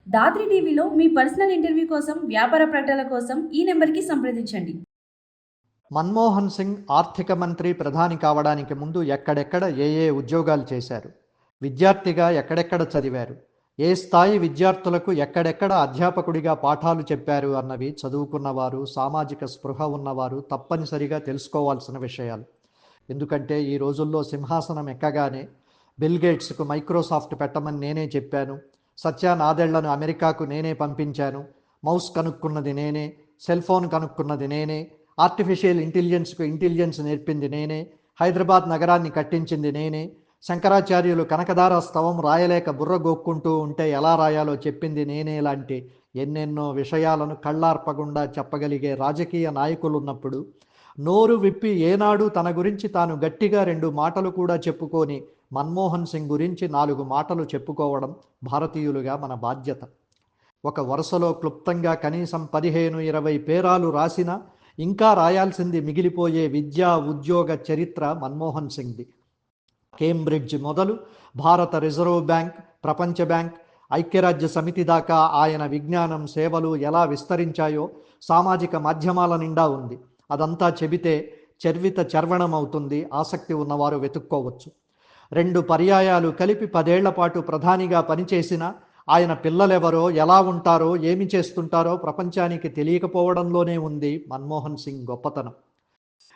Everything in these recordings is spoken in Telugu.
దాత్రి టీవీలో మీ పర్సనల్ ఇంటర్వ్యూ కోసం, వ్యాపార ప్రకటనల కోసం ఈ నెంబర్కి సంప్రదించండి. మన్మోహన్ సింగ్ ఆర్థిక మంత్రి ప్రధాని కావడానికి ముందు ఎక్కడెక్కడ ఏ ఉద్యోగాలు చేశారు, విద్యార్థిగా ఎక్కడెక్కడ చదివారు, ఏ స్థాయి విద్యార్థులకు ఎక్కడెక్కడ అధ్యాపకుడిగా పాఠాలు చెప్పారు అన్నవి చదువుకున్నవారు, సామాజిక స్పృహ ఉన్నవారు తప్పనిసరిగా తెలుసుకోవాల్సిన విషయాలు. ఎందుకంటే ఈ రోజుల్లో సింహాసనం ఎక్కగానే బిల్ గేట్స్కు మైక్రోసాఫ్ట్ పెట్టమని నేనే చెప్పాను, సత్యా నాదెళ్లను అమెరికాకు నేనే పంపించాను, మౌస్ కనుక్కున్నది నేనే, సెల్ ఫోన్ కనుక్కున్నది నేనే, ఆర్టిఫిషియల్ ఇంటెలిజెన్స్కు ఇంటెలిజెన్స్ నేర్పింది నేనే, హైదరాబాద్ నగరాన్ని కట్టించింది నేనే, శంకరాచార్యులు కనకదార స్తవం రాయలేక బుర్ర గోక్కుంటూ ఉంటే ఎలా రాయాలో చెప్పింది నేనే లాంటి ఎన్నెన్నో విషయాలను కళ్ళార్పకుండా చెప్పగలిగే రాజకీయ నాయకులున్నప్పుడు నోరు విప్పి ఏనాడు తన గురించి తాను గట్టిగా 2 మాటలు కూడా చెప్పుకొని మన్మోహన్ సింగ్ గురించి 4 మాటలు చెప్పుకోవడం భారతీయులుగా మన బాధ్యత. ఒక వరుసలో క్లుప్తంగా కనీసం 15-20 పేరాలు రాసినా ఇంకా రాయాల్సింది మిగిలిపోయే విద్యా ఉద్యోగ చరిత్ర మన్మోహన్ సింగ్ది. కేంబ్రిడ్జ్ మొదలు భారత రిజర్వ్ బ్యాంక్, ప్రపంచ బ్యాంక్, ఐక్యరాజ్య సమితి దాకా ఆయన విజ్ఞానం, సేవలు ఎలా విస్తరించాయో సామాజిక మాధ్యమాల నిండా ఉంది. అదంతా చెబితే చర్వణం అవుతుంది, ఆసక్తి ఉన్నవారు వెతుక్కోవచ్చు. 2 పర్యాయాలు కలిపి 10 ఏళ్ల పాటు ప్రధానిగా పనిచేసిన ఆయన పిల్లలెవరో, ఎలా ఉంటారో, ఏమి చేస్తుంటారో ప్రపంచానికి తెలియకపోవడంలోనే ఉంది మన్మోహన్ సింగ్ గొప్పతనం.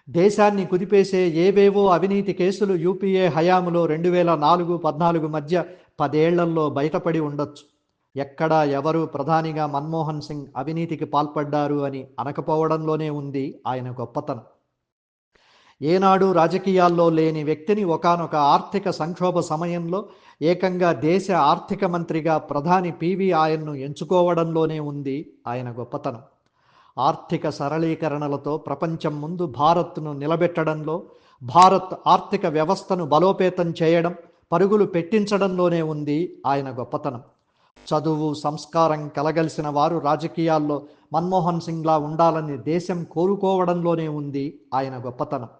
దేశాన్ని కుదిపేసే ఏవేవో అవినీతి కేసులు యూపీఏ హయాంలో 2004-14 మధ్య 10 ఏళ్లలో బయటపడి ఉండొచ్చు. ఎక్కడా ఎవరు ప్రధానిగా మన్మోహన్ సింగ్ అవినీతికి పాల్పడ్డారు అని అనకపోవడంలోనే ఉంది ఆయన గొప్పతనం. ఏనాడు రాజకీయాల్లో లేని వ్యక్తిని ఒకానొక ఆర్థిక సంక్షోభ సమయంలో ఏకంగా దేశ ఆర్థిక మంత్రిగా ప్రధాని పివి ఆయన్ను ఎంచుకోవడంలోనే ఉంది ఆయన గొప్పతనం. ఆర్థిక సరళీకరణలతో ప్రపంచం ముందు భారత్ను నిలబెట్టడంలో, భారత్ ఆర్థిక వ్యవస్థను బలోపేతం చేయడం, పరుగులు పెట్టించడంలోనే ఉంది ఆయన గొప్పతనం. చదువు, సంస్కారం కలగలిసిన వారు రాజకీయాల్లో మన్మోహన్ సింగ్లా ఉండాలని దేశం కోరుకోవడంలోనే ఉంది ఆయన గొప్పతనం.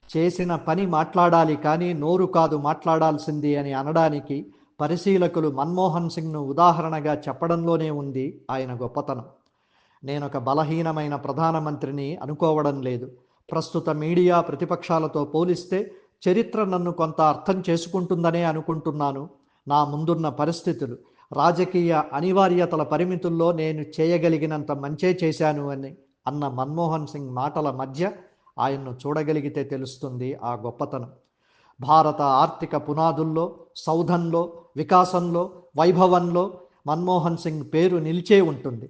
చేసిన పని మాట్లాడాలి కానీ నోరు కాదు మాట్లాడాల్సింది అని అనడానికి పరిశీలకులు మన్మోహన్ సింగ్ను ఉదాహరణగా చెప్పడంలోనే ఉంది ఆయన గొప్పతనం. నేనొక బలహీనమైన ప్రధానమంత్రిని అనుకోవడం లేదు. ప్రస్తుత మీడియా ప్రతిపక్షాలతో పోలిస్తే చరిత్ర నన్ను కొంత అర్థం చేసుకుంటుందనే అనుకుంటున్నాను. నా ముందున్న పరిస్థితులు, రాజకీయ అనివార్యతల పరిమితుల్లో నేను చేయగలిగినంత మంచే చేశాను అని అన్న మన్మోహన్ సింగ్ మాటల మధ్య ఆయన్ను చూడగలిగితే తెలుస్తుంది ఆ గొప్పతనం. భారత ఆర్థిక పునాదుల్లో, సౌధంలో, వికాసంలో, వైభవంలో మన్మోహన్ సింగ్ పేరు నిలిచే ఉంటుంది.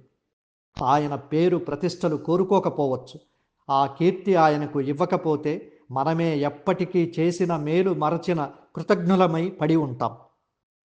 ఆయన పేరు ప్రతిష్టలు కోరుకోకపోవచ్చు, ఆ కీర్తి ఆయనకు ఇవ్వకపోతే మనమే ఎప్పటికీ చేసిన మేలు మరచిన కృతజ్ఞులమై పడి ఉంటాం.